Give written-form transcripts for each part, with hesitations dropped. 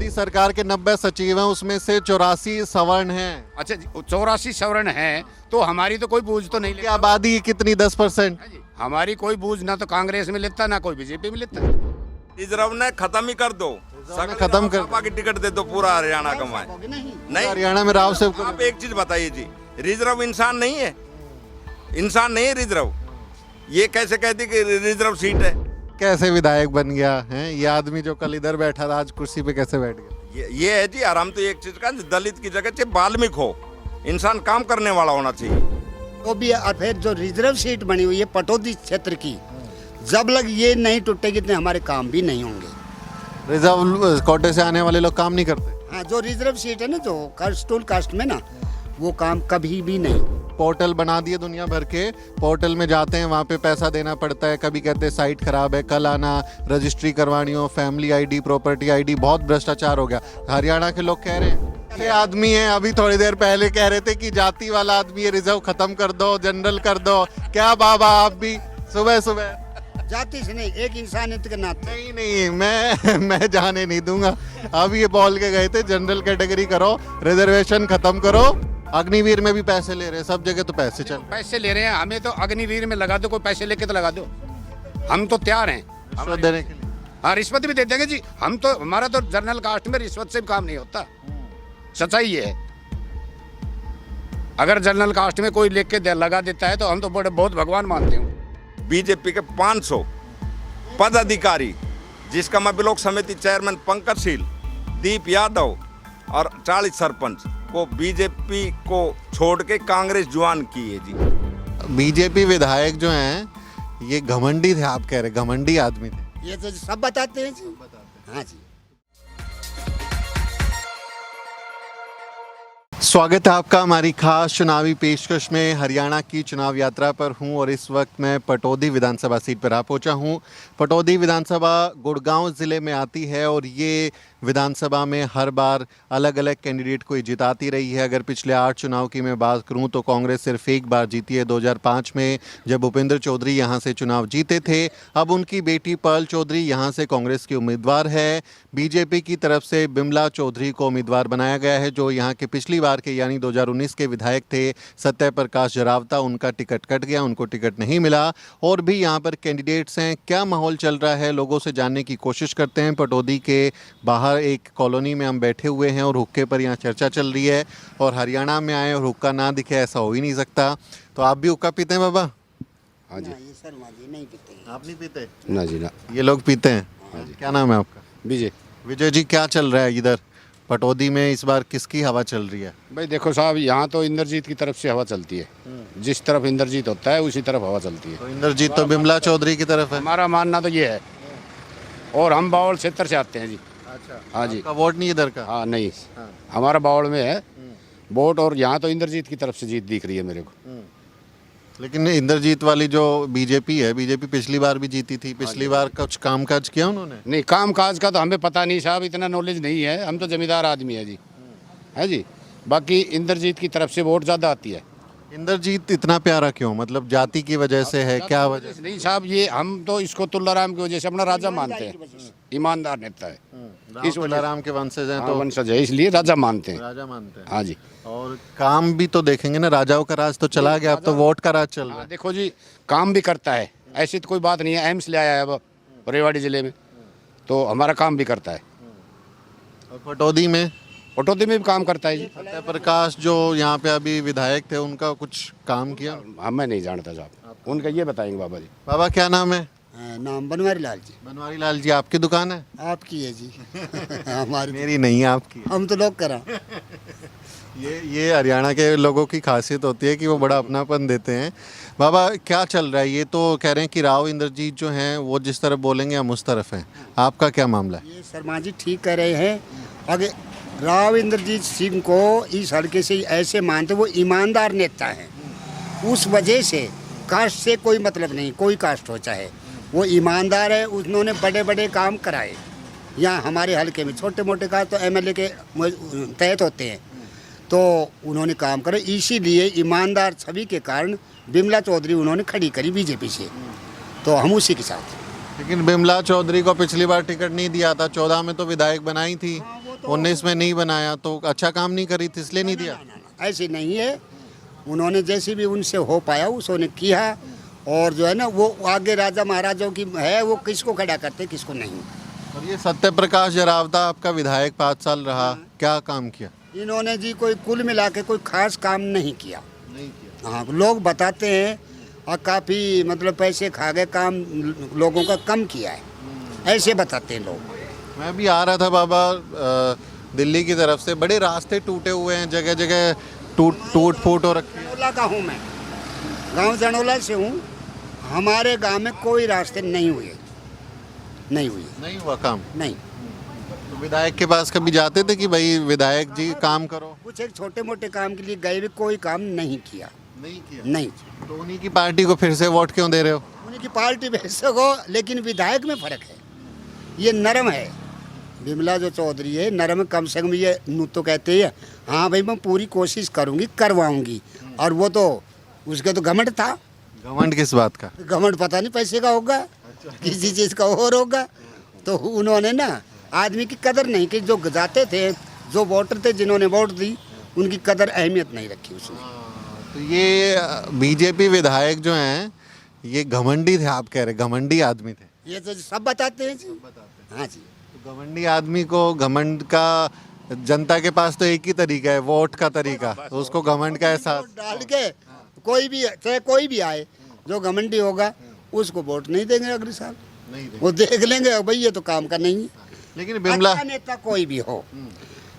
मोदी सरकार के 90 सचिव हैं, उसमें से 84 सवर्ण हैं। अच्छा 84 सवर्ण है तो हमारी तो कोई बूझ तो नहीं की लेता आबादी कितनी 10%? है जी। हमारी कोई बूझ ना तो कांग्रेस में लेता ना कोई बीजेपी में लेता। रिजर्व ने खत्म ही कर दो, खत्म कर सपा की टिकट दे दो, पूरा हरियाणा कमाए। नहीं, हरियाणा में राव से आप एक चीज बताइए जी, रिजर्व इंसान नहीं है, इंसान नहीं है रिजर्व। ये कैसे कहती कि रिजर्व सीट है? कैसे विधायक बन गया है ये आदमी जो कल इधर बैठा था, आज कुर्सी पे कैसे बैठ गया? ये है जी आराम। तो एक चीज का, दलित की जगह चाहे बाल्मीक हो, इंसान काम करने वाला होना चाहिए। तो भी फिर जो रिजर्व सीट बनी हुई है पटौदी क्षेत्र की, जब लग ये नहीं टूटेगी तो हमारे काम भी नहीं होंगे। रिजर्व कोटे से आने वाले लोग काम नहीं करते। हाँ, जो रिजर्व सीट है ना, जो शेड्यूल कास्ट में ना, वो काम कभी भी नहीं। पोर्टल बना दिए दुनिया भर के, पोर्टल में जाते हैं, वहाँ पे पैसा देना पड़ता है। कभी कहते हैं साइट खराब है, कल आना, रजिस्ट्री करवानी हो, फैमिली आईडी, प्रॉपर्टी आईडी, बहुत भ्रष्टाचार हो गया। हरियाणा के लोग कह रहे हैं ये आदमी है, अभी थोड़ी देर पहले कह रहे थे कि जाति वाला आदमी है, रिजर्व खत्म कर दो, जनरल कर दो। क्या बाबा आप भी सुबह सुबह? जाति से नहीं, एक इंसानियत के नाते। नहीं नहीं, मैं जाने नहीं दूंगा। अब ये बोल के गए थे जनरल कैटेगरी करो, रिजर्वेशन खत्म करो। अग्निवीर में भी पैसे ले रहे हैं, सब जगह तो पैसे चल। पैसे ले रहे हैं, हमें तो अग्निवीर में लगा दो, कोई पैसे लेके तो लगा दो, हम तो तैयार हैं रिश्वत देने के लिए। हाँ रिश्वत भी दे देंगे जी। हम तो, हमारा तो जनरल कास्ट में रिश्वत से भी काम नहीं होता। सच्चाई ये है, अगर जनरल कास्ट में कोई लेके लगा देता है तो हम तो बड़े बहुत भगवान मानते हैं। बीजेपी के 500 पदाधिकारी, जिसका मैं ब्लॉक समिति चेयरमैन पंकज शील, दीप यादव और 40 सरपंच को बीजेपी को छोड़ के कांग्रेस ज्वाइन की है जी। बीजेपी विधायक जो हैं ये घमंडी थे, आप कह रहे घमंडी आदमी थे? ये तो सब बताते हैं जी। हाँ जी। स्वागत है आपका हमारी खास चुनावी पेशकश में। हरियाणा की चुनाव यात्रा पर हूं और इस वक्त मैं पटौदी विधानसभा सीट पर आ पहुंचा हूं। पटौदी विधानसभा गुड़गांव ज़िले में आती है और ये विधानसभा में हर बार अलग अलग कैंडिडेट को जिताती रही है। अगर पिछले 8 चुनाव की मैं बात करूं तो कांग्रेस सिर्फ एक बार जीती है, 2005 में, जब भूपेंद्र चौधरी यहां से चुनाव जीते थे। अब उनकी बेटी पर्ल चौधरी यहां से कांग्रेस की उम्मीदवार है। बीजेपी की तरफ से बिमला चौधरी को उम्मीदवार बनाया गया है, जो यहाँ के पिछली बार के यानी 2019 के विधायक थे सत्य प्रकाश जरावता। उनका टिकट कट गया, उनको टिकट नहीं मिला। और भी यहाँ पर कैंडिडेट्स हैं। क्या माहौल चल रहा है, लोगों से जानने की कोशिश करते हैं। पटौदी के बाहर एक कॉलोनी में हम बैठे हुए हैं और हुक्के पर यहाँ चर्चा चल रही है। और हरियाणा में आए और हुक्का ना दिखे ऐसा हो ही नहीं सकता। तो आप भी हुक्का पीते हैं बाबा? हाँ जी। ये शर्मा जी नहीं पीते। आप नहीं पीते? ना जी ना। ये लोग पीते हैं। हाँ जी। क्या नाम है आपका? विजय। विजय जी, क्या चल रहा है इधर पटौदी में? इस बार किसकी हवा चल रही है? भाई देखो साहब, यहाँ तो इंद्रजीत की तरफ से हवा चलती है। जिस तरफ इंद्रजीत होता है उसी तरफ हवा चलती है। तो इंद्रजीत तो बिमला चौधरी की तरफ है। हमारा मानना तो ये है, और हम बावल क्षेत्र से आते हैं जी। अच्छा, हाँ जी। आपका वोट नहीं इधर का? हाँ नहीं, हाँ। हमारा बावल में है वोट, और यहाँ तो इंद्रजीत की तरफ से जीत दिख रही है मेरे को। लेकिन इंद्रजीत वाली जो बीजेपी है, बीजेपी पिछली बार भी जीती थी। पिछली बार कुछ कामकाज किया उन्होंने? नहीं, काम काज का तो हमें पता नहीं साहब, इतना नॉलेज नहीं है। हम तो जमींदार आदमी है जी, है जी। बाकी इंद्रजीत की तरफ से वोट ज़्यादा आती है। इंद्रजीत इतना प्यारा क्यों? मतलब जाति की वजह से है? क्या वजह? नहीं साहब, ये हम तो इसको तुल्लाराम की वजह से अपना राजा मानते हैं। ईमानदार नेता है, इस राम के वंशज हैं हाँ, तो वंशज है, इसलिए राजा मानते हैं। राजा मानते हैं। हाँ जी। और काम भी तो देखेंगे ना, राजाओं का राज तो चला गया, अब तो वोट का राज चल रहा हाँ, है। देखो जी, काम भी करता है, ऐसी तो कोई बात नहीं है। एम्स ले आया है अब रेवाड़ी जिले में, तो हमारा काम भी करता है। और पटौदी में? पटौदी में भी काम करता है जी। सत्य प्रकाश जो यहाँ पे अभी विधायक थे, उनका कुछ काम किया? मैं नहीं जानता साहब, उनका ये बताएंगे बाबा जी। बाबा क्या नाम है? नाम बनवारी लाल जी। बनवारी लाल जी, आपकी दुकान है? आपकी है जी। हमारी मेरी नहीं है, आपकी है। हम तो लोग करा। ये हरियाणा के लोगों की खासियत होती है कि वो बड़ा अपनापन देते हैं। बाबा क्या चल रहा है? ये तो कह रहे हैं कि राव इंद्रजीत जो हैं वो जिस तरफ बोलेंगे हम उस तरफ हैं। आपका क्या मामला है? ये शर्मा जी ठीक कह रहे हैं। अगर राव इंद्रजीत सिंह को इस हल्के से ऐसे मानते, वो ईमानदार नेता हैं। उस वजह से कास्ट से कोई मतलब नहीं, कोई कास्ट हो चाहे, वो ईमानदार है। उन्होंने बड़े बड़े काम कराए यहाँ हमारे हल्के में। छोटे मोटे काम तो एमएलए के तहत होते हैं, तो उन्होंने काम करे। इसीलिए ईमानदार छवि के कारण बिमला चौधरी उन्होंने खड़ी करी बीजेपी से, तो हम उसी के साथ। लेकिन बिमला चौधरी को पिछली बार टिकट नहीं दिया था, 14 में तो विधायक बनाई थी। हाँ, वो 19 में नहीं बनाया तो अच्छा काम नहीं करी थी इसलिए नहीं दिया। ऐसे नहीं है, उन्होंने जैसे भी उनसे हो पाया उसने किया। और जो है ना वो आगे राजा महाराजाओं की है, वो किसको खड़ा करते किसको नहीं। और ये सत्य प्रकाश जरावता आपका विधायक 5 साल रहा, क्या काम किया? इन्होंने जी कोई कुल मिला के कोई खास काम नहीं किया। नहीं किया। हाँ, लोग बताते हैं और काफ़ी मतलब पैसे खा गए, काम लोगों का कम किया है, ऐसे बताते हैं लोग। मैं भी आ रहा था बाबा दिल्ली की तरफ से, बड़े रास्ते टूटे हुए हैं, जगह जगह टूट फूट हो रखी है। जनोला का हूँ मैं, गांव जनोला से हूँ। हमारे गांव में कोई रास्ते नहीं हुए, नहीं हुए, नहीं हुआ काम। नहीं। तो विधायक के पास कभी जाते थे कि भाई विधायक जी काम करो? कुछ एक छोटे मोटे काम के लिए गए भी, कोई काम नहीं किया। नहीं किया। नहीं, तो उन्हीं की पार्टी को फिर से वोट क्यों दे रहे हो? उन्हीं की पार्टी भेज सको, लेकिन विधायक में फर्क है। ये नरम है, बिमला जो चौधरी है नरम, कम से कम ये नू तो कहते हैं हाँ भाई मैं पूरी कोशिश करूँगी, करवाऊँगी। और वो तो उसके तो घमंड था। घमंड किस बात का? घमंड पता नहीं पैसे का होगा, किसी चीज़ का और होगा। तो उन्होंने ना आदमी की कदर नहीं की, जो जाते थे, जो वोटर थे जिन्होंने वोट दी, उनकी कदर अहमियत नहीं रखी उसने। तो ये बीजेपी विधायक जो हैं ये घमंडी थे, आप कह रहे घमंडी आदमी थे? ये तो सब बताते हैं जी। हाँ जी। तो घमंडी आदमी को घमंड का, जनता के पास तो एक ही तरीका है, वोट का तरीका, तो उसको घमंड का एहसास। वोट डाल के कोई भी, चाहे कोई भी आए जो घमंडी होगा उसको वोट नहीं देंगे अगले साल। नहीं दे। वो देख लेंगे भाई ये तो काम का नहीं है। लेकिन बिमला अच्छा नेता कोई भी हो,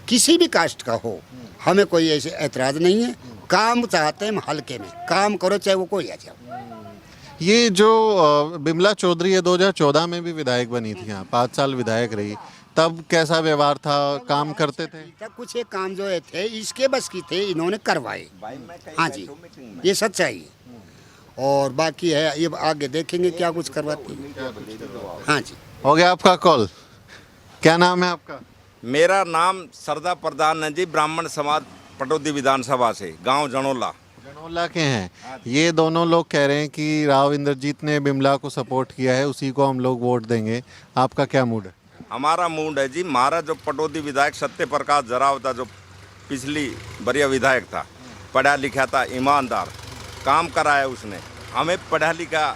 किसी भी कास्ट का हो, हमें कोई ऐसे ऐतराज नहीं है। काम चाहते हैं हम हल्के में, काम करो चाहे वो कोई आ जाए। ये जो बिमला चौधरी है 2014 में भी विधायक बनी थी, यहाँ 5 साल विधायक रही, तब कैसा व्यवहार था, काम करते थे? तब कुछ एक काम जो है थे इसके बस की थे, इन्होंने करवाए। हाँ जी, ये सच्चाई है। और बाकी है ये आगे देखेंगे क्या कुछ करवाती है। हाँ जी। हो गया आपका कॉल? क्या नाम है आपका? मेरा नाम सरदा प्रधान है जी, ब्राह्मण समाज पटौदी विधानसभा से, गांव जनोला। जनोला के हैं। ये दोनों लोग कह रहे हैं कि राव इंद्रजीत ने बिमला को सपोर्ट किया है, उसी को हम लोग वोट देंगे। आपका क्या मूड है? हमारा मूड है जी, हमारा जो पटौदी विधायक सत्य प्रकाश जरावता जो पिछली बढ़िया विधायक था, पढ़ा लिखा था, ईमानदार, काम कराया उसने। हमें पढ़ा लिखा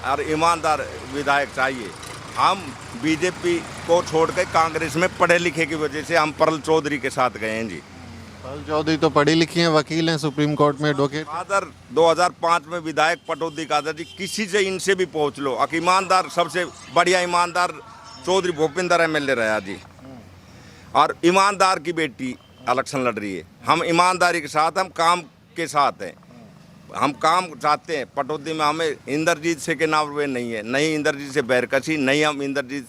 और ईमानदार विधायक चाहिए। हम बीजेपी को छोड़ के कांग्रेस में पढ़े लिखे की वजह से हम परल चौधरी के साथ गए हैं जी। परल चौधरी तो पढ़ी लिखी हैं, वकील हैं, सुप्रीम कोर्ट में एडवोकेट। फादर 2005 में विधायक पटौदी का था जी, किसी से इनसे भी पहुँच लो। ईमानदार, सबसे बढ़िया ईमानदार चौधरी भूपिंदर एमएलए रहा जी। और ईमानदार की बेटी इलेक्शन लड़ रही है। हम ईमानदारी के साथ, हम काम के साथ हैं, हम काम चाहते हैं। पटौदी में हमें इंद्रजीत से के नाम वे नहीं है, नहीं इंद्रजीत से बैरकसी, नहीं हम इंद्रजीत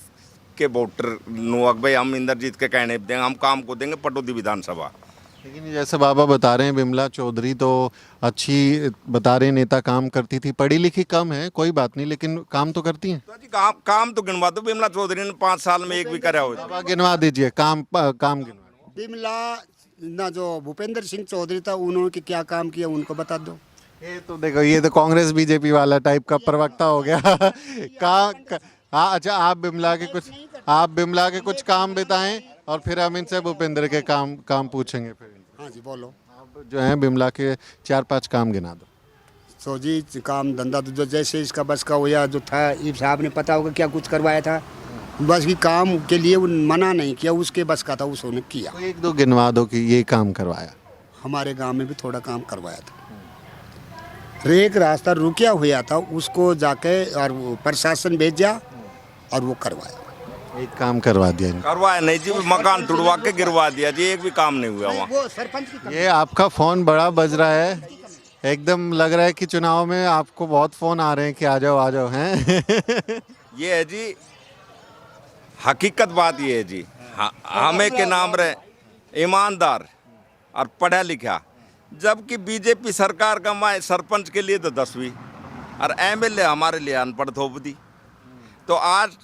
के वोटर नुअक भाई, हम इंद्रजीत के कहने पे देंगे, हम काम को देंगे पटौदी विधानसभा। लेकिन जैसे बाबा बता रहे हैं बिमला चौधरी तो अच्छी बता रहे नेता, काम करती थी, पढ़ी लिखी कम है कोई बात नहीं, लेकिन काम तो करती हैं। तो जी काम तो गिनवा दो, बिमला चौधरी ने 5 साल में एक भी करा हो। बाबा गिनवा दीजिए, काम गिनवा। बिमला ना जो भूपेंद्र सिंह चौधरी था, उन्होंने क्या काम किया उनको बता दो। ये तो देखो, ये तो कांग्रेस बीजेपी वाला टाइप का प्रवक्ता हो गया। हाँ अच्छा, आप बिमला के कुछ काम बताएं और फिर हम इनसे भूपेंद्र के काम पूछेंगे फिर। हाँ जी बोलो। आप जो हैं बिमला के 4-5 काम गिना दो। सो जी काम धंधा तो जो जैसे इसका बस का हुआ, जो था ये साहब ने पता होगा क्या कुछ करवाया था, बस की काम के लिए मना नहीं किया, उसके बस का था, उसने किया। तो 1-2 गिनवा दो कि ये काम करवाया। हमारे गांव में भी थोड़ा काम करवाया था। एक रास्ता रुकिया हुआ था, उसको जाके और वो प्रशासन भेजा और वो करवाया। एक काम करवा दिया इनको। करवाया नहीं जी, मकान तुड़वा के गिरवा दिया जी, एक भी काम नहीं हुआ वहाँ। वो सरपंच की ये आपका फ़ोन बड़ा बज रहा है, एकदम लग रहा है कि चुनाव में आपको बहुत फ़ोन आ रहे हैं कि आ जाओ हैं। ये है जी, हकीकत बात ये है जी। हमें के नाम रहे ईमानदार और पढ़ा लिखा, जबकि बीजेपी सरकार का माए सरपंच के लिए तो 10वीं और एमएलए हमारे लिए अनपढ़ थोपदी। तो आज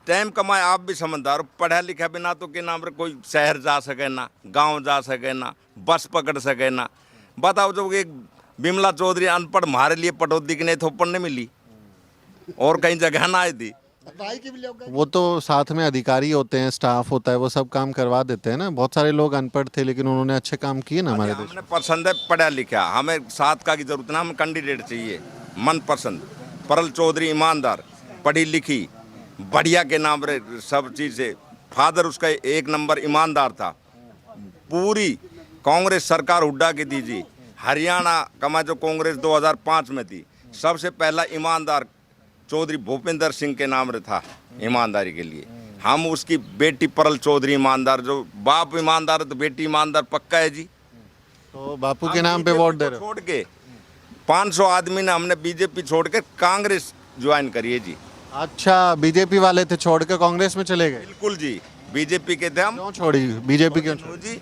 टाइम कमाए, आप भी समझदार, पढ़ा लिखा बिना तो के नाम रे कोई शहर जा सके ना, गांव जा सके ना, बस पकड़ सके ना। बताओ, जब एक बिमला चौधरी अनपढ़ हमारे लिए पटौदी की नहीं थोपड़ नहीं मिली और कहीं जगह ना आई थी, भाई की भी लोग गए। वो तो साथ में अधिकारी होते हैं, स्टाफ होता है, वो सब काम करवा देते हैं ना। बहुत सारे लोग अनपढ़ थे लेकिन उन्होंने अच्छे काम किए ना हमारे देश में। हमने पसंद है पढ़ा लिखा, हमें साथ का की जरूरत ना, हमें कैंडिडेट चाहिए मन पसंद। परल चौधरी ईमानदार, पढ़ी लिखी, बढ़िया के नाम रे सब चीज़ से। फादर उसका एक नंबर ईमानदार था। पूरी कांग्रेस सरकार हुड्डा की दीजिए, हरियाणा का जो कांग्रेस 2005 में थी, सबसे पहला ईमानदार चौधरी भूपेंद्र सिंह के नाम रे था ईमानदारी के लिए। हम उसकी बेटी परल चौधरी ईमानदार, जो बाप ईमानदार है तो बेटी ईमानदार पक्का है जी। तो बापू के नाम पे वोट दे रहे हो? छोड़ के 500 आदमी ने हमने बीजेपी छोड़ के कांग्रेस ज्वाइन करी है जी। अच्छा, बीजेपी वाले थे, छोड़ के कांग्रेस में चले गए? बिल्कुल जी, बीजेपी के थे हम। क्यों छोड़ी बीजेपी? क्यों छोड़ी? जी,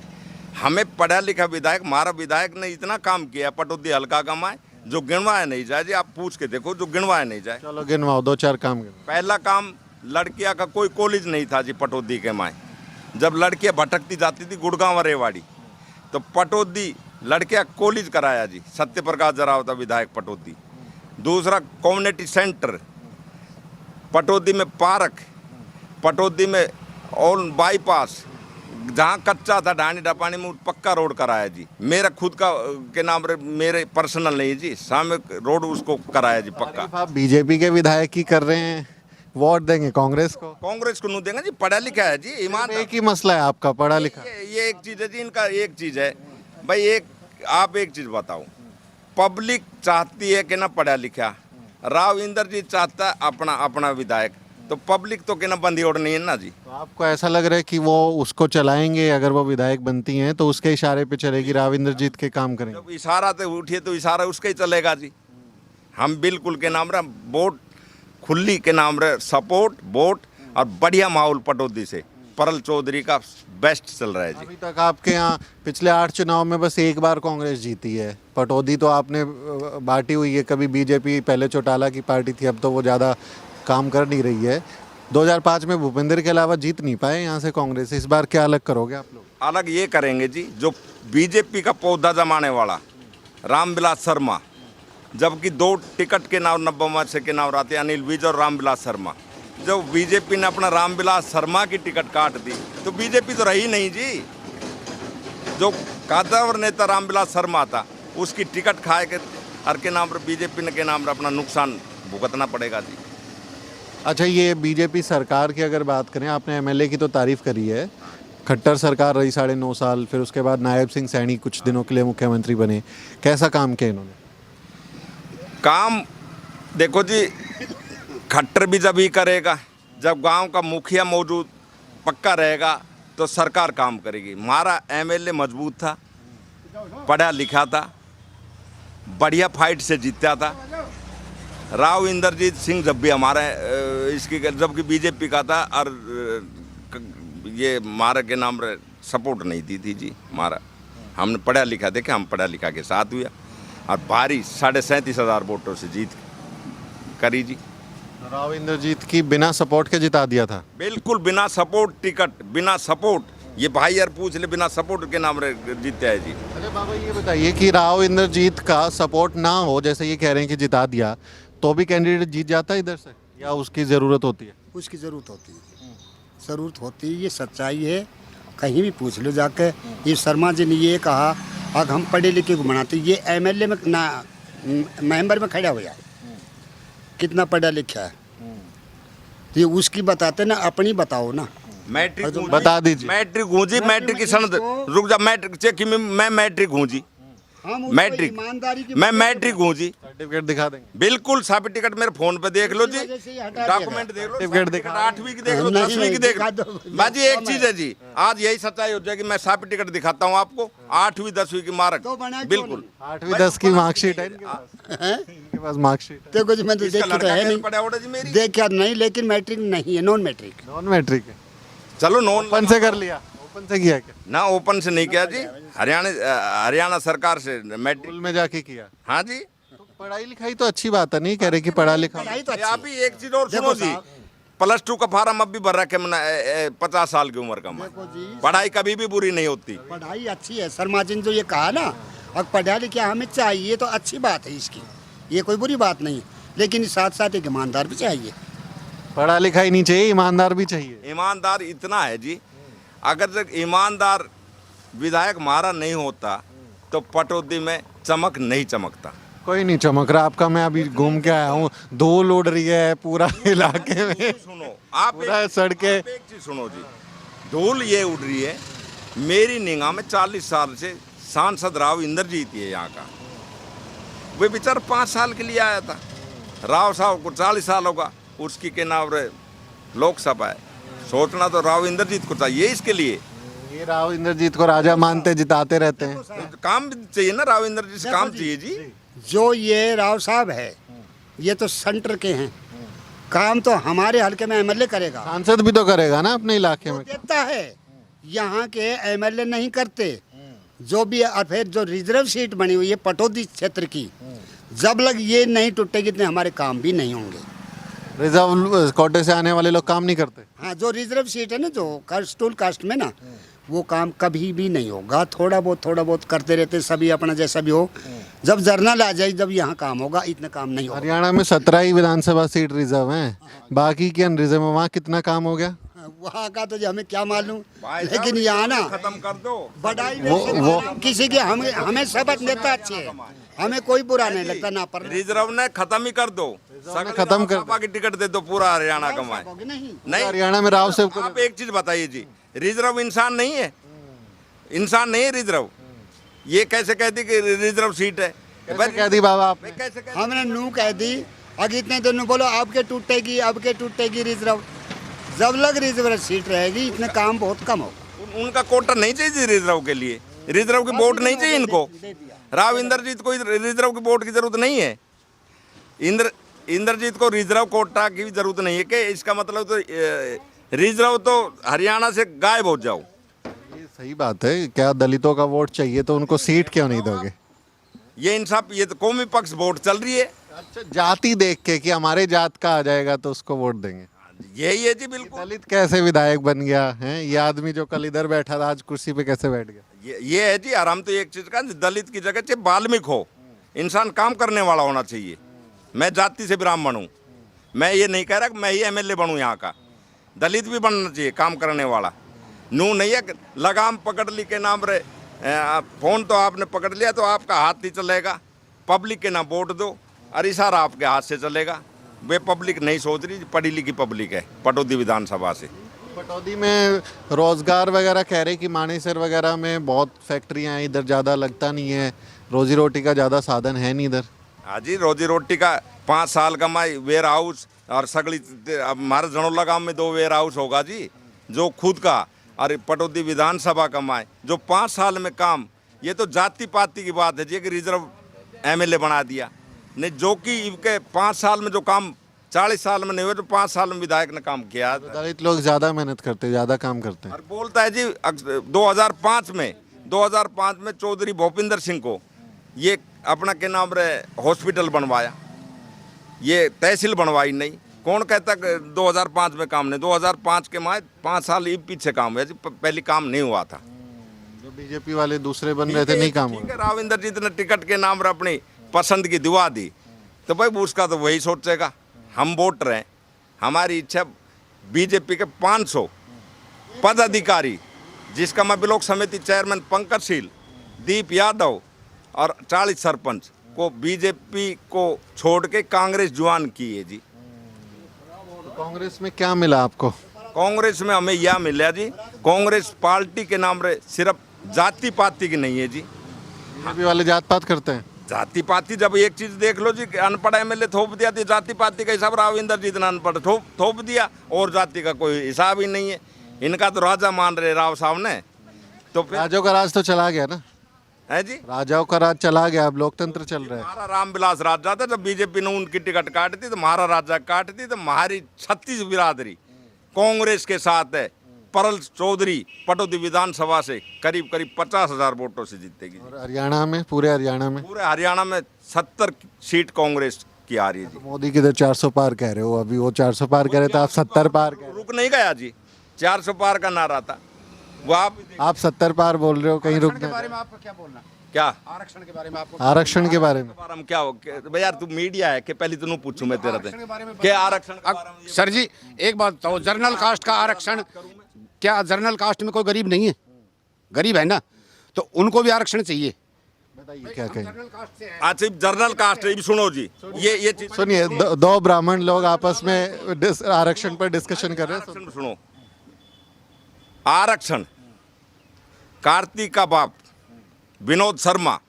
हमें पढ़ा लिखा विधायक, हमारा विधायक ने इतना काम किया पटौदी हल्का का में, जो गिनवाया नहीं जाए जी। आप पूछ के देखो, जो गिनवाया नहीं जाए। चलो गिनवाओ, 2-4 काम गिनवाओ। पहला काम, लड़कियां का कोई कॉलेज नहीं था जी पटौदी के माए। जब लड़कियां भटकती जाती थी गुड़गांव रेवाड़ी, तो पटौदी लड़कियां कॉलेज कराया जी, सत्य प्रकाश जरावता विधायक पटौदी। दूसरा, कम्युनिटी सेंटर पटौदी में, पार्क पटौदी में, और बाईपास जहाँ कच्चा था ढाणी डपानी में पक्का रोड कराया जी। मेरा खुद का के नाम रे, मेरे पर्सनल नहीं जी, सामने रोड उसको कराया जी पक्का। आप बीजेपी के विधायक ही कर रहे हैं, वोट देंगे कांग्रेस को? कांग्रेस को नहीं देंगे जी, पढ़ा लिखा है जी, ईमान। एक ही मसला है आपका, पढ़ा लिखा। ये एक चीज़ है जी, इनका एक चीज़ है भाई। आप एक चीज़ बताओ, पब्लिक चाहती है कि ना पढ़ा लिखा। राव इंद्रजीत चाहता है अपना अपना विधायक, तो पब्लिक तो के ना बंदी ओढ़ नहीं है ना जी। तो आपको ऐसा लग रहा है कि वो उसको चलाएंगे, अगर वो विधायक बनती हैं तो उसके इशारे पे चलेगी, राव इंद्रजीत के काम करेंगे? जब इशारा तो उठिए तो इशारा उसका ही चलेगा जी। हम बिल्कुल के नाम रहे वोट, खुली के नाम रहे सपोर्ट वोट, और बढ़िया माहौल पटौदी से परल चौधरी का बेस्ट चल रहा है जी। अभी तक आपके यहाँ पिछले 8 चुनाव में बस एक बार कांग्रेस जीती है। पटौदी तो आपने बांटी हुई है, कभी बीजेपी, पहले चौटाला की पार्टी थी, अब तो वो ज़्यादा काम कर नहीं रही है। 2005 में भूपेंद्र के अलावा जीत नहीं पाए यहाँ से कांग्रेस। इस बार क्या अलग करोगे आप लोग? अलग ये करेंगे जी, जो बीजेपी का पौधा जमाने वाला रामविलास शर्मा, जबकि 2 टिकट के नाम 90 से के नाम रहते अनिल विज और रामविलास शर्मा। जब बीजेपी ने अपना रामविलास शर्मा की टिकट काट दी तो बीजेपी तो रही नहीं जी। जो कादावर नेता रामविलास शर्मा था, उसकी टिकट खाए के हर के नाम पर बीजेपी ने के नाम पर अपना नुकसान भुगतना पड़ेगा जी। अच्छा, ये बीजेपी सरकार की अगर बात करें, आपने एमएलए की तो तारीफ करी है। खट्टर सरकार रही 9.5 साल, फिर उसके बाद नायब सिंह सैनी कुछ दिनों के लिए मुख्यमंत्री बने। कैसा काम किया इन्होंने? काम देखो जी, खट्टर भी जब ही करेगा जब गांव का मुखिया मौजूद पक्का रहेगा तो सरकार काम करेगी। हमारा एमएलए मजबूत था, पढ़ा लिखा था, बढ़िया फाइट से जीता था। राव इंद्रजीत सिंह जब भी हमारा इसकी जबकि बीजेपी का था, और ये हमारे के नाम सपोर्ट नहीं दी थी जी। हमारा हमने पढ़ा लिखा देखे, हम पढ़ा लिखा के साथ हुआ और भारी 37,500 वोटों से जीत करी जी। राव इंद्रजीत की बिना सपोर्ट के जिता दिया था? बिल्कुल बिना सपोर्ट टिकट, बिना सपोर्ट। ये भाई यार पूछ ले, बिना सपोर्ट के नाम जीते है जी। अरे बाबा, ये बताइए कि राव इंद्रजीत का सपोर्ट ना हो, जैसे ये कह रहे हैं कि जिता दिया, तो भी कैंडिडेट जीत जाता है इधर से, या उसकी ज़रूरत होती है? उसकी ज़रूरत होती है, ज़रूरत होती है, ये सच्चाई है। कहीं भी पूछ लो जाके। ये शर्मा जी ने ये कहा, अगर हम पढ़े लिखे को बनाते, ये एमएलए में ना मेंबर में खड़ा हुआ है, कितना पढ़ा लिखा है, तो ये उसकी बताते ना, अपनी बताओ ना। मैट्रिक बता दीजिए। मैट्रिक हूँ जी, मैट्रिक की सनद रुक जा, मैट्रिक चेक मैं मैट्रिक हूँ जी, मैट्रिक मैं मैट्रिक हूँ जी। सर्टिफिकेट दिखा देंगे? बिल्कुल, सर्टिफिकेट मेरे फोन पे देख लो जी, डॉक्यूमेंट देख लो, सर्टिफिकेट दिखा, 8वीं की देख लो, 10वीं की देख लो। बाजी एक चीज है जी, आज यही सच्चाई हो जाएगी। मैं सर्टिफिकेट दिखाता हूँ आपको, 8वीं 10वीं की मार्क, बिल्कुल 8वीं 10 की मार्कशीट है इनके पास? इनके पास मार्कशीट है? देखो जी, मैं तो इसका देखी तो लड़का है कैसे पढ़ा होगा जी मेरी? देखा नहीं, लेकिन मैट्रिक नहीं है, नॉन मैट्रिक। नॉन मैट्रिक है? चलो नॉन ओपन से कर लिया? ओपन से किया क्या? ना, ओपन से नहीं किया जी, हरियाणा सरकार से मैट्रिक। स्कूल में जाके किया? हाँ जी। तो पढ़ाई लिखाई तो अच्छी बात है, नहीं कह रहे कि पढ़ा लिखा। पढ़ाई तो ये आप अच्छी ही एक चीज और सुनो देखो जी, साहब। +2 का फार्म अब भी भर रखे मैंने 50 साल की उम्र का मैं। देखो जी, पढ़ाई कभी भी बुरी नहीं होती। पढ़ाई अच्छी है। शर्मा जी ने जो ये कहा ना, और पढ़ा लिखा हमें चाहिए, तो अच्छी बात है इसकी, ये कोई बुरी बात नहीं, लेकिन साथ साथ एक ईमानदार भी चाहिए। पढ़ा लिखा ही नहीं चाहिए, ईमानदार भी चाहिए। ईमानदार इतना है जी, अगर जब ईमानदार विधायक हमारा नहीं होता तो पटौदी में चमक नहीं चमकता। कोई नहीं चमक रहा आपका, मैं अभी घूम के आया हूँ, धूल उड़ रही है पूरा इलाके में। सुनो आप पूरा सड़कें। आप एक चीज सुनो जी, धूल ये उड़ रही है, मेरी निगाह में 40 साल से सांसद राव इंद्रजीत ही है यहाँ का। वे बेचारा 5 साल के लिए आया था। राव साहब को 40 साल होगा, उसकी के नाम रे लोकसभा है। सोचना तो राव इंद्रजीत को चाहिए इसके लिए। ये राव इंद्रजीत को राजा मानते, जिताते रहते हैं। काम भी चाहिए ना, राव इंद्रजीत से काम चाहिए जी। जो ये राव साहब है, ये तो सेंटर के हैं, काम तो हमारे हल्के में एमएलए करेगा। सांसद भी तो करेगा ना अपने इलाके में। देता है, यहाँ के एमएलए नहीं करते। जो भी और फिर जो रिजर्व सीट बनी हुई है पटौदी क्षेत्र की, जब लग ये नहीं टूटेगी इतने हमारे काम भी नहीं होंगे। रिजर्व कोटे से आने वाले लोग काम नहीं करते। हाँ, जो रिजर्व सीट है ना, जो शेड्यूल कास्ट में ना, वो काम कभी भी नहीं होगा। थोड़ा बहुत करते रहते, सभी अपना जैसा भी हो। जब जर्नल आ जाए, जब यहाँ काम होगा, इतना काम नहीं होगा। हरियाणा में 17 ही विधानसभा सीट रिजर्व हैं, बाकी की अनरिजर्व है। वहाँ कितना काम हो गया? वहाँ का तो जो हमें क्या मालूम, भाई साहब, लेकिन यहाँ ना खत्म कर दो। बड़ाई में किसी की हमें सब नेता अच्छे हैं, हमें कोई बुरा नहीं लगता ना। पर रिजर्व ने खत्म ही कर दो, खत्म कर सपा की टिकट दे दो, पूरा हरियाणा कमाए। नहीं, नहीं, हरियाणा में राव साहब को आप एक चीज बताइए जी, रिजर्व इंसान नहीं है, इंसान नहीं है रिजर्व। ये कैसे कहती कि रिजर्व सीट है? कैसे कह दी बाबा आप? कैसे कह हमने नू कह दी, अगर इतने दिन बोलो आपके टूटेगी, अब के टूटेगी रिजर्व। जब लग रिजर्व सीट रहेगी, इतने काम बहुत कम हो। उनका कोटा नहीं चाहिए जी रिजर्व के लिए, रिजर्व की वोट नहीं चाहिए इनको। राव इंद्रजीत को रिजर्व की वोट की जरूरत नहीं है। इंद्रजीत को रिजर्व कोटा की भी जरूरत नहीं है कि इसका मतलब तो रिजर्व तो हरियाणा से गायब हो जाओ। ये सही बात है। क्या दलितों का वोट चाहिए तो उनको सीट क्यों नहीं दोगे? ये इंसाफ, ये तो कौमी पक्ष वोट चल रही है। अच्छा, जाति देख के कि हमारे जात का आ जाएगा तो उसको वोट देंगे। यही है जी, बिल्कुल। दलित कैसे विधायक बन गया है? ये आदमी जो कल इधर बैठा था आज कुर्सी पे कैसे बैठ गया? ये है जी, आराम तो एक चीज का, दलित की जगह चाहे बाल्मीक हो, इंसान काम करने वाला होना चाहिए। मैं जाति से ब्राह्मण हूँ, मैं ये नहीं कह रहा कि मैं ही एमएलए बनूँ यहाँ का। दलित भी बनना चाहिए काम करने वाला। नू नहीं है लगाम पकड़ ली के नाम रे, फोन तो आपने पकड़ लिया तो आपका हाथ नहीं चलेगा, पब्लिक के नाम वोट दो और इशारा आपके हाथ से चलेगा। वे पब्लिक नहीं सोच रही, पढ़ी लिखी पब्लिक है पटौदी विधानसभा से। पटौदी में रोजगार वगैरह कह रहे कि मानेसर वगैरह में बहुत फैक्ट्रियां हैं, इधर ज़्यादा लगता नहीं है, रोजी रोटी का ज़्यादा साधन है नहीं इधर। हाँ जी, रोजी रोटी का 5 साल कमाई, वेयर हाउस और सगली। अब हमारे जनौला गांव में 2 वेयर हाउस होगा जी, जो खुद का, और पटौदी विधानसभा कमाए जो 5 साल में काम। ये तो जाति पाति की बात है जी कि रिजर्व एमएलए बना दिया। नहीं, जो कि इनके 5 साल में जो काम 40 साल में नहीं हुए, तो 5 साल में विधायक ने काम किया। दलित लोग ज़्यादा मेहनत करते हैं, ज़्यादा काम करते हैं। और बोलता है जी 2005 में चौधरी भूपिंदर सिंह को ये अपना के नाम रे हॉस्पिटल बनवाया, ये तहसील बनवाई नहीं। कौन कहता कि 2005 में काम नहीं? 2005 के माए 5 साल ही पीछे काम हुआ जी, पहले काम नहीं हुआ था। जो बीजेपी वाले दूसरे बन रहे थे नहीं काम हुआ। ठीक है, राव इंद्रजीत ने टिकट के नाम पर अपनी पसंद की दिवा दी, तो भाई उसका तो वही सोचेगा। हम वोट रहे हैं, हमारी इच्छा बीजेपी के 500 पदाधिकारी, जिसका मैं ब्लॉक समिति चेयरमैन पंकजशील, दीप यादव और 40 सरपंच को बीजेपी को छोड़ के कांग्रेस ज्वाइन की है जी। तो कांग्रेस में क्या मिला आपको? कांग्रेस में हमें यह मिला जी, कांग्रेस पार्टी के नाम रे सिर्फ जाति पाति की नहीं है जी। बीजेपी वाले जात पात करते हैं। जाति पाति, जब एक चीज देख लो जी, अनपढ़ एमएलए थोप दिया तो जाति पाति का हिसाब राव इंद्रजीत ने अनपढ़ थोप दिया, और जाति का कोई हिसाब ही नहीं है। इनका तो राजा मान रहे राव साहब ने, तो फिर राजाओं का राज तो चला गया ना। है जी, राजाओं का राज चला गया, अब लोकतंत्र चल रहा है। हमारा रामविलास राजा था, जब बीजेपी ने उनकी टिकट काट दी तो हमारा राजा काट दी, तो हमारी 36 बिरादरी कांग्रेस के साथ है। परल चौधरी पटौदी विधानसभा से करीब 50,000 वोटों से जीतेगी। और हरियाणा में, पूरे हरियाणा में 70 सीट कांग्रेस की आ रही है जी। मोदी किधर 400 पार कह रहे हो? अभी वो 400 पार कह रहे थे, आप 70 पार कह रहे हो। रुक नहीं गया जी, 400 पार का नारा था, वो आप 70 पार बोल रहे हो, कहीं रुक के जाए। बारे में आपका क्या बोलना? क्या आरक्षण के बारे में आपको आरक्षण के बारे में हम क्या हो भाई यार, तू मीडिया है कि पहले तू पूछूं मैं तेरा आरक्षण के बारे में क्या आरक्षण के बारे में सर जी एक बात बताओ, जनरल कास्ट का आरक्षण, क्या जनरल कास्ट में कोई गरीब नहीं है? गरीब है ना, तो उनको भी आरक्षण चाहिए। बताइए क्या कहें। जनरल कास्ट से है। अच्छा जनरल कास्ट है, सुनो जी, ये चीज सुनिए, दो ब्राह्मण लोग आपस में आरक्षण पर डिस्कशन कर रहे हैं। आरक्षण सुनो। आरक्षण कार्तिक का बाप विनोद शर्मा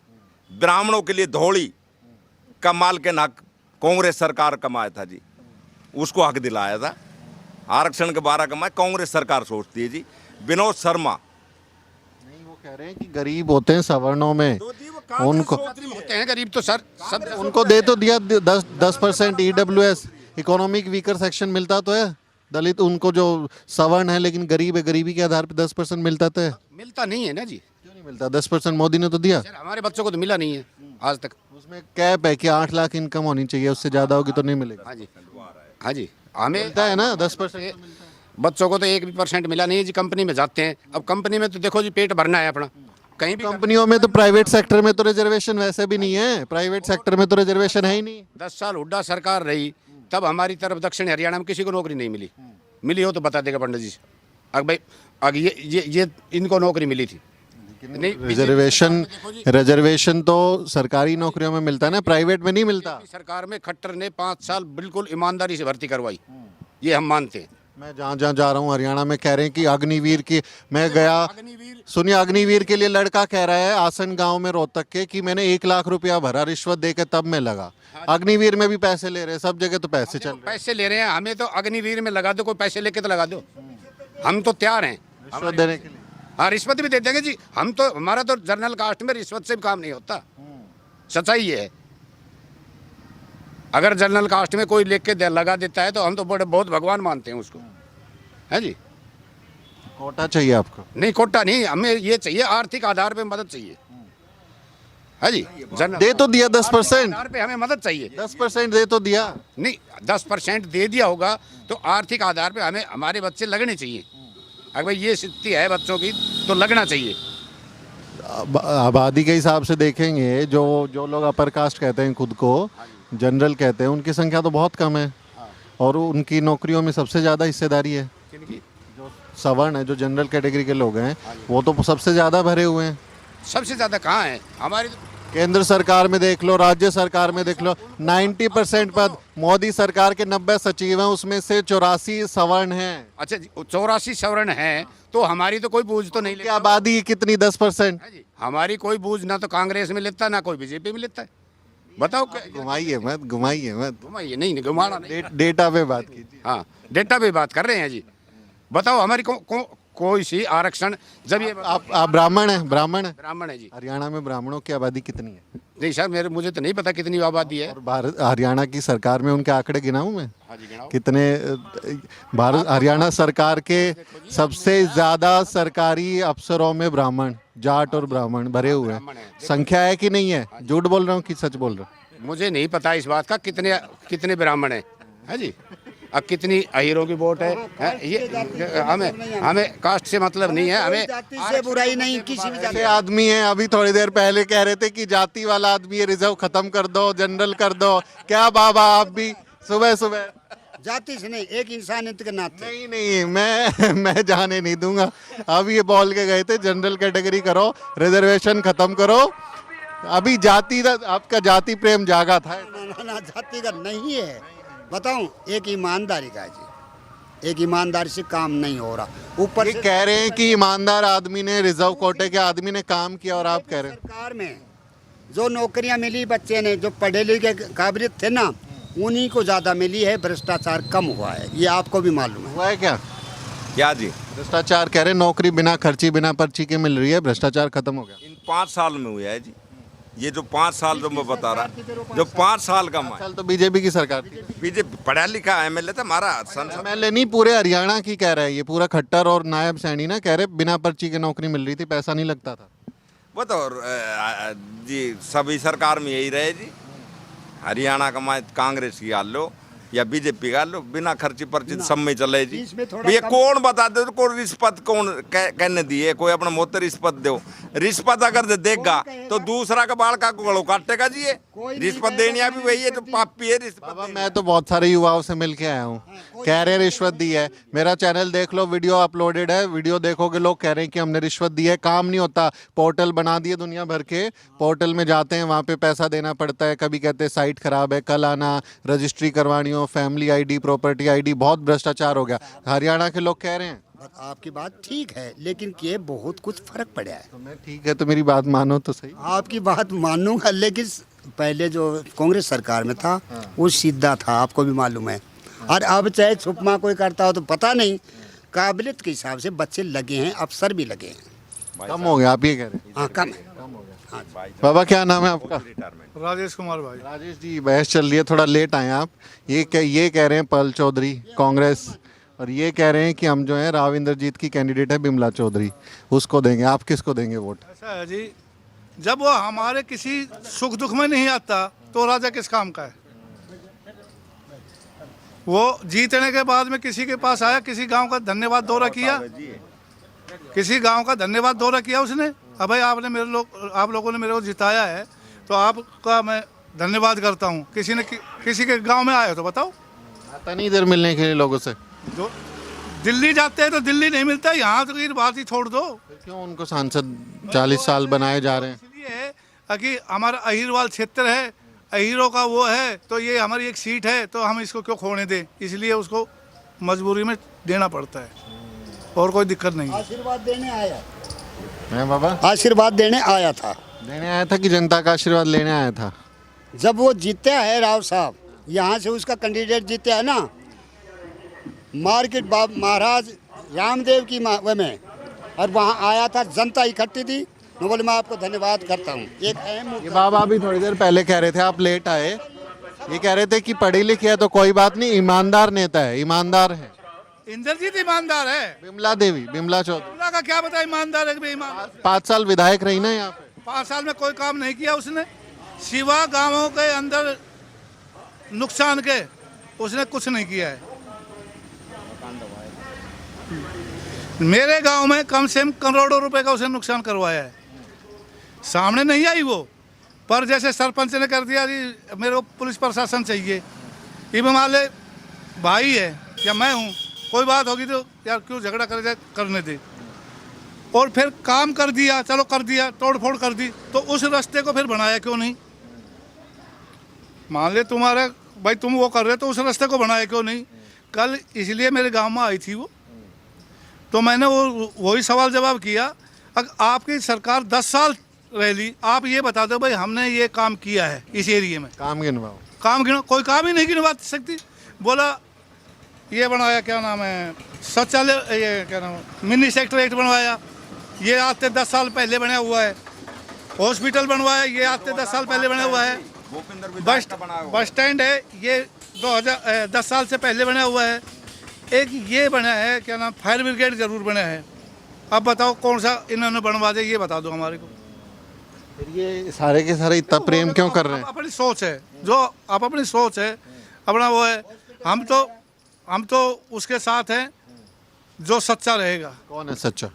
ब्राह्मणों के लिए धौड़ी का मालकिन हक कांग्रेस सरकार कमाया था जी, उसको हक दिलाया था। आरक्षण के 12 कमाए कांग्रेस सरकार सोचती है जी। विनोद शर्मा नहीं, वो कह रहे हैं कि गरीब होते हैं सवर्णों में, उनको होते हैं गरीब तो सर सब। उनको दे तो दिया 10% EWS, इकोनॉमिक वीकर सेक्शन मिलता तो है। दलित उनको जो सवर्ण है लेकिन गरीब है, गरीबी के आधार पे 10% मिलता तो है। मिलता नहीं है ना जी क्यों नहीं मिलता? 10% मोदी ने तो दिया। सर, हमारे बच्चों को तो मिला नहीं है आज तक। उसमें कैप है कि 8 लाख इनकम होनी चाहिए, उससे ज्यादा होगी तो नहीं मिलेगा। हाँ जी, हाँ जी, हमें मिलता है ना 10%। बच्चों को तो 1% मिला नहीं है जी। कंपनी में जाते हैं, अब कंपनी में तो देखो जी पेट भरना है अपना, कहीं भी कंपनियों में तो, प्राइवेट सेक्टर में तो रिजर्वेशन वैसे भी नहीं है। प्राइवेट सेक्टर में तो रिजर्वेशन है ही नहीं। 10 साल हुड्डा सरकार रही, तब हमारी तरफ दक्षिण हरियाणा में किसी को नौकरी नहीं मिली। मिली हो तो बता देगा पंडित जी। अब भाई अब ये इनको नौकरी मिली थी नहीं। रिजर्वेशन तो सरकारी नौकरियों में मिलता है ना, प्राइवेट में नहीं मिलता। सरकार में खट्टर ने 5 साल बिल्कुल ईमानदारी से भर्ती करवाई, ये हम मानते हैं। मैं जहाँ जहाँ जा रहा हूँ हरियाणा में कह रहे हैं कि अग्निवीर की, मैं गया, अग्निवीर सुनिए, अग्निवीर के लिए लड़का कह रहा है आसन गांव में रोहतक के कि मैंने 1 लाख रुपया भरा रिश्वत देकर तब मैं लगा। अग्निवीर में भी पैसे ले रहे हैं, सब जगह तो पैसे चल रहे हैं। पैसे ले रहे हैं, हमें तो अग्निवीर में लगा दो, कोई पैसे लेके तो लगा दो, हम तो तैयार हैं रिश्वत देने के लिए। हाँ रिश्वत भी दे देंगे जी। हम तो, हमारा तो जनरल कास्ट में रिश्वत से भी काम नहीं होता, सच्चाई ये है। अगर जनरल कास्ट में कोई लेके लगा देता है तो हम तो बड़े बहुत भगवान मानते हैं उसको, है जी। कोटा चाहिए आपको? नहीं कोटा नहीं, हमें ये चाहिए आर्थिक आधार पे मदद चाहिए, है जी। जनरल दे तो दिया 10%, आधार पे हमें मदद चाहिए। 10% दे तो दिया। नहीं 10% दे दिया होगा तो आर्थिक आधार पे हमें हमारे बच्चे लगने चाहिए। अगर भाई ये स्थिति है बच्चों की तो लगना चाहिए। आबादी के हिसाब से देखेंगे, जो लोग अपर कास्ट कहते हैं खुद को, जनरल कहते हैं, उनकी संख्या तो बहुत कम है और उनकी नौकरियों में सबसे ज़्यादा हिस्सेदारी है। जो सवर्ण है, जो जनरल कैटेगरी के लोग हैं, वो तो सबसे ज़्यादा भरे हुए हैं। सबसे ज़्यादा कहाँ है हमारी? केंद्र सरकार में देख लो, राज्य सरकार में देख लो, 90% पद मोदी सरकार के 90 सचिव हैं, उसमें से 84 सवर्ण हैं। अच्छा 84 सवर्ण है तो हमारी तो कोई बूझ तो नहीं की लेता आबादी कितनी? 10%। है जी। हमारी कोई बूझ ना तो कांग्रेस में लेता ना कोई बीजेपी में लेता है। बताओ घुमाइए मत, घुमाइए मत, घुमाइए नहीं घुमाना नहीं। डेटा पे बात कीजिए। हाँ डेटा पे बात कर रहे हैं जी। बताओ हमारी कोई सी आरक्षण जब ये आप ब्राह्मण हैं? ब्राह्मण है? ब्राह्मण है जी। हरियाणा में ब्राह्मणों की आबादी कितनी है? नहीं सर मुझे तो नहीं पता कितनी आबादी है। और भारत हरियाणा की सरकार में उनके आंकड़े गिनाऊं मैं? हाँ जी गिनाओ। कितने? भारत हरियाणा सरकार के सबसे ज्यादा सरकारी अफसरों में ब्राह्मण, जाट और ब्राह्मण भरे हुए हैं। संख्या है कि नहीं है? झूठ बोल रहा हूँ कि सच बोल रहा हूँ? मुझे नहीं पता इस बात का कितने ब्राह्मण हैं, है जी। अब कितनी अहीरों की वोट है ये हमें कास्ट से मतलब नहीं है। हमें जाति से बुराई नहीं, किसी भी ऐसे आदमी हैं, अभी थोड़ी देर पहले कह रहे थे कि जाति वाला आदमी है, रिजर्व खत्म कर दो, जनरल कर दो। क्या बाबा आप भी सुबह सुबह? जाति से नहीं, एक इंसानियत के नाते। नहीं नहीं, मैं जाने नहीं दूंगा। अब ये बोल के गए थे जनरल कैटेगरी करो, रिजर्वेशन खत्म करो। अभी जाति, आपका जाति प्रेम जागा था? ना जाति का नहीं है। बताऊं, एक ईमानदारी का जी, एक ईमानदारी से काम नहीं हो रहा। ऊपर ये से कह रहे हैं कि ईमानदार आदमी ने, रिजर्व कोटे के आदमी ने काम किया और आप कह रहे हैं सरकार में जो नौकरियां मिली बच्चे ने, जो पढ़े लिखे काबिलियत थे ना, उन्हीं को ज़्यादा मिली है। भ्रष्टाचार कम हुआ है, ये आपको भी मालूम है। हुआ है क्या? क्या जी? भ्रष्टाचार कह रहे हैं, नौकरी बिना खर्ची बिना पर्ची के मिल रही है, भ्रष्टाचार खत्म हो गया। इन 5 साल में हुआ है जी। ये जो 5 साल जो मैं बता रहा, जो 5 साल का मैं, साल तो बीजेपी की सरकार थी। बीजेपी पढ़ा लिखा एमएलए था हमारा संसद। एमएलए नहीं, पूरे हरियाणा की कह रहा है ये, पूरा खट्टर और नायब सैनी ना कह रहे बिना पर्ची के नौकरी मिल रही थी, पैसा नहीं लगता था। वो तो जी सभी सरकार में यही रहे जी। हरियाणा का मैं कांग्रेस की हाल लो, या बीजेपी का लो, बिना खर्ची पर्ची सब में चले जी। इसमें थोड़ा ये कम- कौन बता दे को रिश्वत कौन कहने दिए, कोई अपना मोते रिश्वत दो, रिश्वत अगर दे देगा तो दूसरा का बाल का गलो काटेगा जी। ये कोई नहीं रिश्वत कहेगा देनी है भी वही है जो पापी है रिश्वत बाबा देनी। मैं तो बहुत सारे युवाओं से मिल के आया हूँ, कह रहे हैं रिश्वत दी है। मेरा चैनल देख लो, वीडियो अपलोडेड है, वीडियो देखोगे लोग कह रहे हैं कि हमने रिश्वत दी है। काम नहीं होता, पोर्टल बना दिए दुनिया भर के, पोर्टल में जाते हैं वहाँ पे पैसा देना पड़ता है, कभी कहते हैं साइट खराब है, कल आना, रजिस्ट्री करवानी हो, फैमिली आईडी, प्रॉपर्टी आईडी, बहुत भ्रष्टाचार हो गया। हरियाणा के लोग कह रहे हैं। आपकी बात ठीक है, लेकिन ये बहुत कुछ फर्क पड़ा है। तो मैं ठीक है तो मेरी बात मानो तो सही। आपकी बात मानूंगा, लेकिन पहले जो कांग्रेस सरकार में था वो सीधा था, आपको भी मालूम है। और अब चाहे छुपमा कोई करता हो तो पता नहीं, काबिलियत के हिसाब से बच्चे लगे हैं, अफसर भी लगे हैं। कम हो गया आप ये कह रहे हैं? हाँ, कम है। बाबा क्या नाम है आपका? राजेश कुमार भाई। राजेश जी, बहस चल रही है, थोड़ा लेट आए आप। ये कह रहे हैं पल चौधरी कांग्रेस, और ये कह रहे हैं कि हम जो है राव इंद्रजीत की कैंडिडेट है बिमला चौधरी, उसको देंगे। आप किसको देंगे वोट? ऐसा है जी, जब वो हमारे किसी सुख दुख में नहीं आता तो राजा किस काम का है। वो जीतने के बाद में किसी के पास आया, किसी गांव का धन्यवाद दौरा किया, किसी गांव का धन्यवाद दौरा किया उसने। अब भाई आप लोगों ने मेरे को जिताया है तो आपका मैं धन्यवाद करता हूँ। किसी के गांव में आए तो बताओ। आता नहीं इधर मिलने के लिए लोगों से? जो दिल्ली जाते हैं तो दिल्ली नहीं मिलता, यहाँ तो की बात ही छोड़ दो। क्यों उनको सांसद 40 साल बनाए जा रहे हैं? इसलिए है कि हमारा अहिरवाल क्षेत्र है, अहिरों का वो है, तो ये हमारी एक सीट है, तो हम इसको क्यों खोने दें, इसलिए उसको मजबूरी में देना पड़ता है, और कोई दिक्कत नहीं है। आशीर्वाद देने आया, मैं बाबा आशीर्वाद देने आया था। देने आया था कि जनता का आशीर्वाद लेने आया था? जब वो जीता है राव साहब, यहाँ से उसका कैंडिडेट जीता है ना, मार्केट महाराज रामदेव की में, और वहाँ आया था, जनता इकट्ठी थी। मैं बोले मैं आपको धन्यवाद करता हूँ। एक अहम ये बाबा अभी थोड़ी देर पहले कह रहे थे, आप लेट आए, ये कह रहे थे कि पढ़ी लिखी है तो कोई बात नहीं, ईमानदार नेता है, ईमानदार है। इंद्रजीत ईमानदार है, बिमला देवी, बिमला चौधरी बिमला का क्या पता ईमानदार है कि बेईमान। 5 साल विधायक रही ना यहाँ पे। 5 साल में कोई काम नहीं किया उसने, सिवा गांवों के अंदर नुकसान के उसने कुछ नहीं किया है। मेरे गांव में कम से कम करोड़ों रुपए का उसने नुकसान करवाया है, सामने नहीं आई वो। पर जैसे सरपंच ने कर दिया, मेरे को पुलिस प्रशासन चाहिए, ये मान ले भाई है या मैं हूँ, कोई बात होगी तो यार क्यों झगड़ा कर जाए, करने दे। और फिर काम कर दिया, चलो कर दिया, तोड़ फोड़ कर दी, तो उस रास्ते को फिर बनाया क्यों नहीं। मान ले तुम्हारा भाई तुम वो कर रहे तो उस रास्ते को बनाया क्यों नहीं। कल इसलिए मेरे गांव में आई थी वो, तो मैंने वही सवाल जवाब किया। अगर आपकी सरकार 10 साल रह ली, आप ये बता दो भाई हमने ये काम किया है इस एरिया में, काम गिनवाओ। काम गिनो, कोई काम ही नहीं गिनवा सकती। बोला ये बनवाया, क्या नाम है, शौचालय, ये क्या नाम है, मिनी सेक्रेटरीट बनवाया, ये आज से 10 साल पहले बना हुआ है। हॉस्पिटल बनवाया, ये आज से 10 साल पहले बना हुआ है। बस स्टैंड है, ये 2010 साल से पहले बना हुआ है। एक ये बना है, क्या नाम, फायर ब्रिगेड जरूर बना है। अब बताओ कौन सा इन्होंने बनवा दे, ये बता दो हमारे को। फिर ये सारे के सारे इतना प्रेम क्यों कर रहे हैं? अपनी सोच है, जो आप अपनी सोच है, अपना वो है। हम तो उसके साथ हैं जो सच्चा रहेगा। कौन है सच्चा?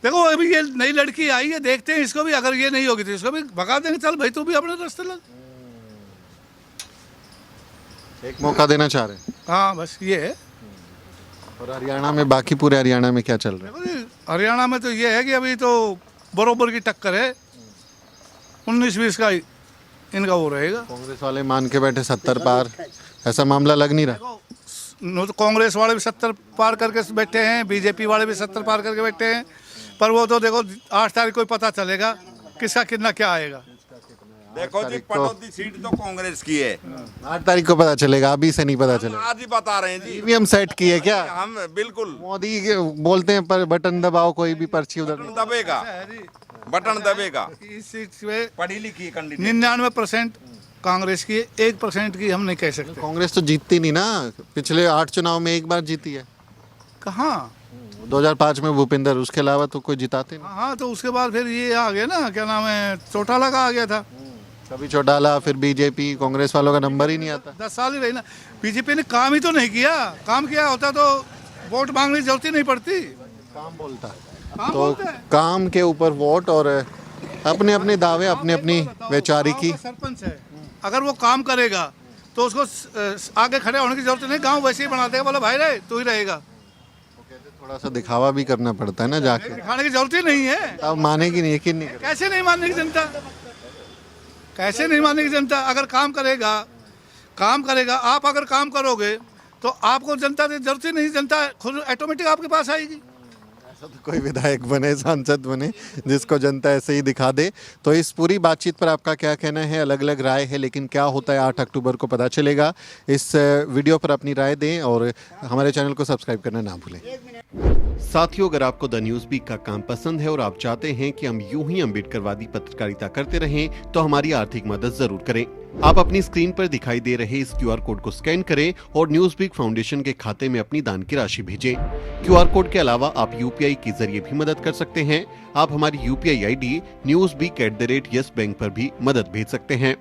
देखो अभी ये नई लड़की आई है, देखते हैं इसको भी, अगर ये नहीं होगी तो इसको भी भगा देंगे, चल भाई तू भी अपने रास्ते लग। एक मौका देना चाह रहे हैं। हाँ बस ये है। और हरियाणा में, बाकी पूरे हरियाणा में क्या चल रहा है? देखो जी, हरियाणा में तो ये है कि अभी तो बरोबर की टक्कर है, 19-20 का इनका वो रहेगा। कांग्रेस वाले मान के बैठे 70 पार, ऐसा मामला लग नहीं रहा। तो कांग्रेस वाले भी 70 पार करके बैठे हैं, बीजेपी वाले भी 70 पार करके बैठे हैं, पर वो तो देखो 8 तारीख को ही पता चलेगा किसका कितना क्या आएगा। देखो जी, पटौदी सीट तो कांग्रेस की है। 8 तारीख को पता चलेगा, अभी से नहीं पता चलेगा। आज ही बता रहे हैं जी, ईवीएम सेट की है क्या? हम बिल्कुल मोदी बोलते हैं पर बटन दबाओ, कोई भी पर्ची उधर नहीं। दबेगा, बटन दबेगा। इस सीट पे पढ़ी लिखी कैंडिडेट 99% कांग्रेस की, 1% की हम नहीं कह सकते। कांग्रेस तो जीतती नहीं ना, पिछले 8 चुनाव में एक बार जीती है। कहाँ? 2005 में भूपिंदर, उसके अलावा तो कोई जिताते नहीं। हाँ तो उसके बाद फिर ये आ गया ना, क्या नाम है, चौटाला का आ गया था। कभी चौटाला, फिर बीजेपी, कांग्रेस वालों का नंबर ही नहीं आता। 10 साल ही रही ना। बीजेपी ने काम ही तो नहीं किया। काम किया होता तो वोट मांगने की जरूरत ही नहीं पड़ती। काम बोलता काम तो बोलते हैं। काम के ऊपर वोट और अपने अपने दावे, अपनी अपनी वैचारिकी। गाँव का सरपंच है, अगर वो काम करेगा तो उसको आगे खड़े होने की जरूरत नहीं। गांव वैसे ही बना देगा, बोला भाई रहे तू ही रहेगा। थोड़ा सा दिखावा भी करना पड़ता है ना जाके, दिखाने की जरूरत ही नहीं है। अब मानेगी नहीं, यकीन नहीं करेगी। कैसे नहीं मानने की जनता, कैसे नहीं मानने की जनता? अगर काम करेगा आप अगर काम करोगे तो आपको जनता की जरूरत ही नहीं, जनता खुद ऑटोमेटिक आपके पास आएगी। ऐसा तो कोई विधायक बने, सांसद बने जिसको जनता ऐसे ही दिखा दे। तो इस पूरी बातचीत पर आपका क्या कहना है? अलग अलग राय है, लेकिन क्या होता है 8 अक्टूबर को पता चलेगा। इस वीडियो पर अपनी राय दें और हमारे चैनल को सब्सक्राइब करना ना भूलें। साथियों, अगर आपको द न्यूज़ वीक का काम पसंद है और आप चाहते हैं कि हम यूं ही अम्बेडकरवादी पत्रकारिता करते रहें, तो हमारी आर्थिक मदद जरूर करें। आप अपनी स्क्रीन पर दिखाई दे रहे इस QR कोड को स्कैन करें और न्यूज़ वीक फाउंडेशन के खाते में अपनी दान की राशि भेजें। QR कोड के अलावा आप UPI के जरिए भी मदद कर सकते हैं। आप हमारी UPI ID newsweek@YesBank पर भी मदद भेज सकते हैं।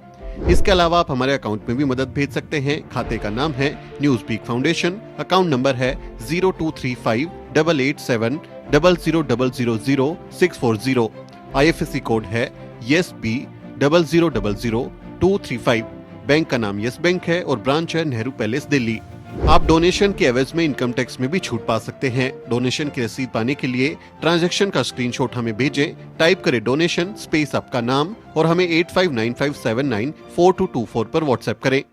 इसके अलावा आप हमारे अकाउंट में भी मदद भेज सकते हैं। खाते का नाम है News Week Foundation, account number है 02358800000640। IFSC कोड है YesB000235। बैंक का नाम यस बैंक है और ब्रांच है नेहरू पैलेस, दिल्ली। आप डोनेशन के एवज में इनकम टैक्स में भी छूट पा सकते हैं। डोनेशन की रसीद पाने के लिए ट्रांजैक्शन का स्क्रीनशॉट हमें भेजें। टाइप करें डोनेशन स्पेस आपका नाम और हमें 8595794224 पर व्हाट्सएप करें।